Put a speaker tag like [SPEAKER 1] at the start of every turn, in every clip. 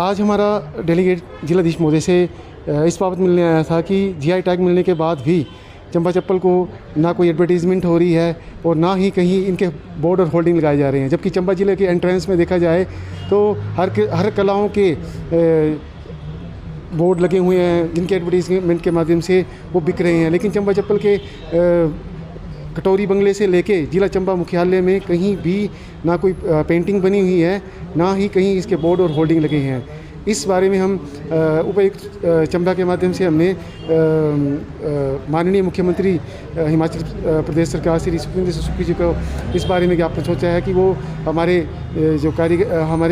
[SPEAKER 1] आज हमारा डेलीगेट जिलाधीश महोदय से इस बाबत मिलने आया था कि जीआई टैग मिलने के बाद भी चंबा चप्पल को ना कोई एडवर्टीज़मेंट हो रही है और ना ही कहीं इनके बोर्ड और होल्डिंग लगाए जा रहे हैं। जबकि चंबा ज़िले के एंट्रेंस में देखा जाए तो हर कलाओं के बोर्ड लगे हुए हैं जिनके एडवर्टीज़मेंट के माध्यम से वो बिक रहे हैं। लेकिन चंबा चप्पल के कटोरी बंगले से लेके जिला चंबा मुख्यालय में कहीं भी ना कोई पेंटिंग बनी हुई है, ना ही कहीं इसके बोर्ड और होल्डिंग लगे हैं। इस बारे में हम उपायुक्त चंबा के माध्यम से हमने माननीय मुख्यमंत्री हिमाचल प्रदेश सरकार श्री सुखविंदर सिंह सुक्खू जी को इस बारे में ज्ञापन सोचा है कि वो हमारे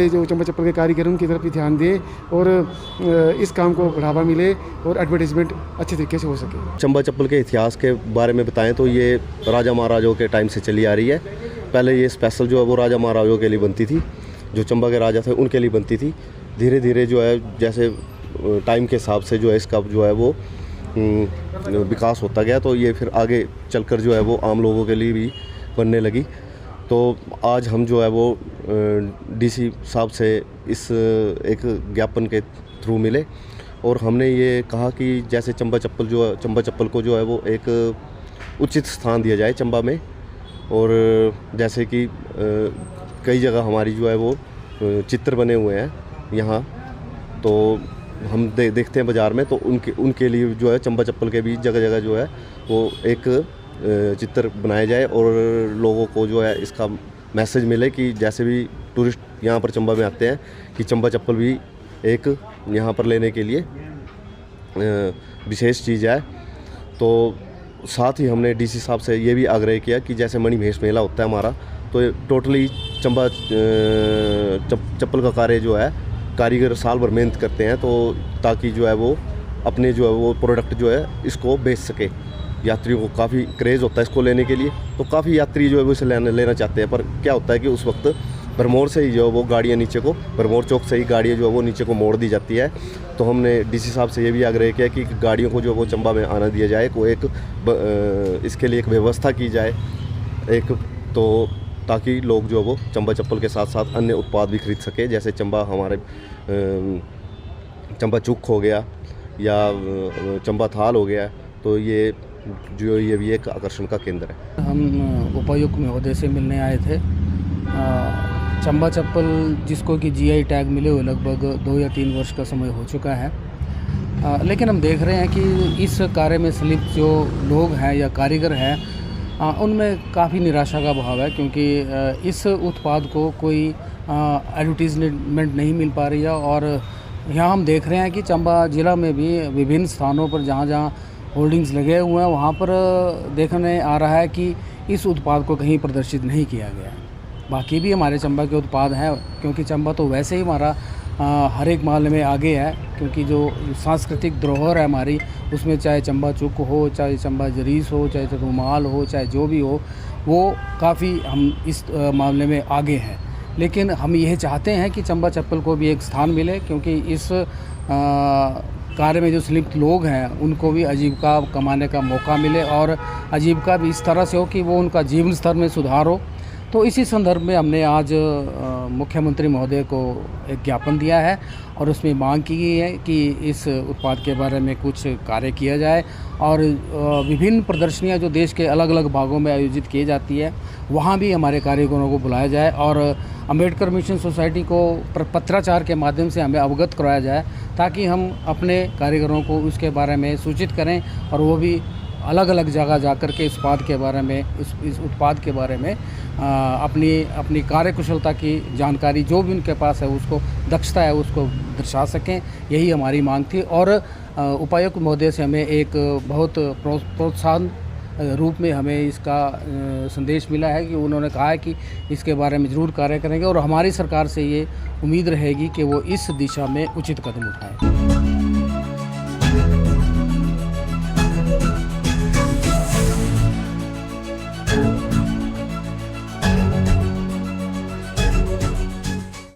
[SPEAKER 1] जो चंबा चप्पल के कारीगर उनकी तरफ भी ध्यान दें और इस काम को बढ़ावा मिले और एडवर्टीजमेंट अच्छे तरीके से हो सके।
[SPEAKER 2] चंबा चप्पल के इतिहास के बारे में बताएं तो ये राजा महाराजाओं के टाइम से चली आ रही है। पहले ये स्पेशल जो है वो राजा महाराजाओं के लिए बनती थी, जो चंबा के राजा थे उनके लिए बनती थी। धीरे धीरे जो है जैसे टाइम के हिसाब से जो है इसका जो है वो विकास होता गया, तो ये फिर आगे चलकर जो है वो आम लोगों के लिए भी बनने लगी। तो आज हम जो है वो डीसी साहब से इस एक ज्ञापन के थ्रू मिले और हमने ये कहा कि जैसे चंबा चप्पल को जो है वो एक उचित स्थान दिया जाए चंबा में। और जैसे कि कई जगह हमारी जो है वो चित्र बने हुए हैं यहाँ, तो हम देखते हैं बाज़ार में, तो उनके लिए जो है चंबा चप्पल के भी जगह जगह जो है वो एक चित्र बनाया जाए और लोगों को जो है इसका मैसेज मिले कि जैसे भी टूरिस्ट यहाँ पर चंबा में आते हैं कि चंबा चप्पल भी एक यहाँ पर लेने के लिए विशेष चीज़ है। तो साथ ही हमने डीसी साहब से ये भी आग्रह किया कि जैसे मणिमहेश मेला होता है हमारा, तो टोटली चंबा चप्पल का कार्य जो है कारीगर साल भर मेहनत करते हैं, तो ताकि जो है वो अपने जो है वो प्रोडक्ट जो है इसको बेच सके। यात्रियों को काफ़ी क्रेज़ होता है इसको लेने के लिए, तो काफ़ी यात्री जो है वो इसे लेना चाहते हैं। पर क्या होता है कि उस वक्त भरमौर से ही जो है वो गाड़ियाँ नीचे को, भरमौर चौक से ही गाड़ियाँ जो है वो नीचे को मोड़ दी जाती है। तो हमने डीसी साहब से ये भी आग्रह किया कि गाड़ियों को जो वो चंबा में आना दिया जाए, को इसके लिए एक व्यवस्था की जाए एक, तो ताकि लोग जो वो चंबा चप्पल के साथ साथ अन्य उत्पाद भी खरीद सके। जैसे हमारे चंबा चुक हो गया या चंबा थाल हो गया, तो ये भी एक आकर्षण का केंद्र है।
[SPEAKER 3] हम उपायुक्त महोदय से मिलने आए थे। चंबा चप्पल जिसको कि जीआई टैग मिले हुए लगभग 2 या 3 वर्ष का समय हो चुका है, लेकिन हम देख रहे हैं कि इस कार्य में संलिप्त जो लोग हैं या कारीगर हैं उनमें काफ़ी निराशा का भाव है, क्योंकि इस उत्पाद को कोई एडवर्टीजमेंट नहीं मिल पा रही है। और यहाँ हम देख रहे हैं कि चंबा ज़िला में भी विभिन्न स्थानों पर जहाँ होल्डिंग्स लगे हुए हैं वहाँ पर देखने आ रहा है कि इस उत्पाद को कहीं प्रदर्शित नहीं किया गया है। बाकी भी हमारे चंबा के उत्पाद हैं, क्योंकि चंबा तो वैसे ही हमारा हर एक मामले में आगे है, क्योंकि जो सांस्कृतिक धरोहर है हमारी, उसमें चाहे चंबा चुक हो, चाहे चंबा जरीस हो, चाहे रुमाल हो, चाहे जो भी हो, वो काफ़ी हम इस मामले में आगे हैं। लेकिन हम यह चाहते हैं कि चंबा चप्पल को भी एक स्थान मिले, क्योंकि इस कार्य में जो संलिप्त लोग हैं उनको भी आजीविका कमाने का मौका मिले और आजीविका भी इस तरह से हो कि वो उनका जीवन स्तर में सुधार हो। तो इसी संदर्भ में हमने आज मुख्यमंत्री महोदय को एक ज्ञापन दिया है और उसमें मांग की गई है कि इस उत्पाद के बारे में कुछ कार्य किया जाए और विभिन्न प्रदर्शनियां जो देश के अलग अलग भागों में आयोजित की जाती है वहाँ भी हमारे कारीगरों को बुलाया जाए और अम्बेडकर मिशन सोसाइटी को पत्राचार के माध्यम से हमें अवगत कराया जाए, ताकि हम अपने कारीगरों को उसके बारे में सूचित करें और वो भी अलग अलग जगह जाकर के इस उत्पाद के बारे में अपनी कार्यकुशलता की जानकारी जो भी उनके पास है, उसको दक्षता है, उसको दर्शा सकें। यही हमारी मांग थी और उपायुक्त महोदय से हमें एक बहुत प्रोत्साहन रूप में हमें इसका संदेश मिला है कि उन्होंने कहा है कि इसके बारे में ज़रूर कार्य करेंगे और हमारी सरकार से ये उम्मीद रहेगी कि वो इस दिशा में उचित कदम उठाएं।